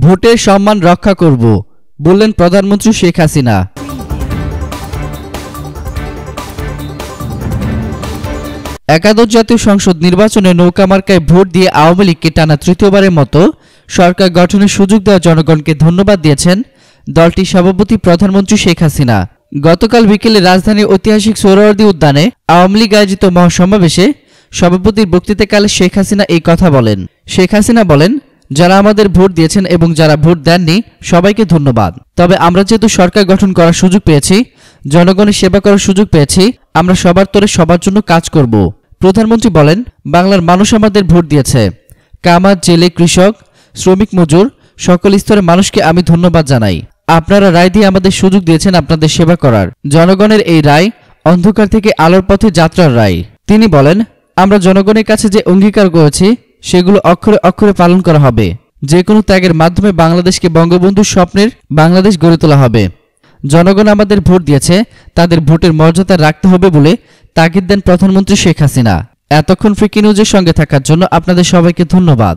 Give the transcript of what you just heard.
ভোটের সম্মান রক্ষা করব বললেন প্রধানমন্ত্রী শেখ হাসিনা। একাদশ জাতীয় সংসদ নির্বাচনে নৌকা মার্কায় ভোট দিয়ে আওয়ামী লীগকে টানা তৃতীয়বারের মতো সরকার গঠনের সুযোগ দেওয়া জনগণকে ধন্যবাদ দিয়েছেন দলটির সভাপতি প্রধানমন্ত্রী শেখ হাসিনা। গতকাল বিকেলে রাজধানীর ঐতিহাসিক সোহরাওয়ার্দী উদ্যানে আওয়ামী লীগ আয়োজিত মহাসমাবেশে সভাপতির বক্তৃতাকালে শেখ হাসিনা এই কথা বলেন। শেখ হাসিনা বলেন, যারা আমাদের ভোট দিয়েছেন এবং যারা ভোট দেননি সবাইকে ধন্যবাদ। তবে আমরা যেহেতু সরকার গঠন করার সুযোগ পেয়েছি, জনগণের সেবা করার সুযোগ পেয়েছি, আমরা সবার তরে সবার জন্য কাজ করব। প্রধানমন্ত্রী বলেন, বাংলার মানুষ আমাদের ভোট দিয়েছে। কামার, জেলে, কৃষক, শ্রমিক, মজুর সকল স্তরের মানুষকে আমি ধন্যবাদ জানাই। আপনারা রায় দিয়ে আমাদের সুযোগ দিয়েছেন আপনাদের সেবা করার। জনগণের এই রায় অন্ধকার থেকে আলোর পথে যাত্রার রায়। তিনি বলেন, আমরা জনগণের কাছে যে অঙ্গীকার করেছি সেগুলো অক্ষরে অক্ষরে পালন করা হবে। যে কোনো ত্যাগের মাধ্যমে বাংলাদেশকে বঙ্গবন্ধুর স্বপ্নের বাংলাদেশ গড়ে তোলা হবে। জনগণ আমাদের ভোট দিয়েছে, তাদের ভোটের মর্যাদা রাখতে হবে বলে তাগিদ দেন প্রধানমন্ত্রী শেখ হাসিনা। এতক্ষণ ফ্রিকি নিউজের সঙ্গে থাকার জন্য আপনাদের সবাইকে ধন্যবাদ।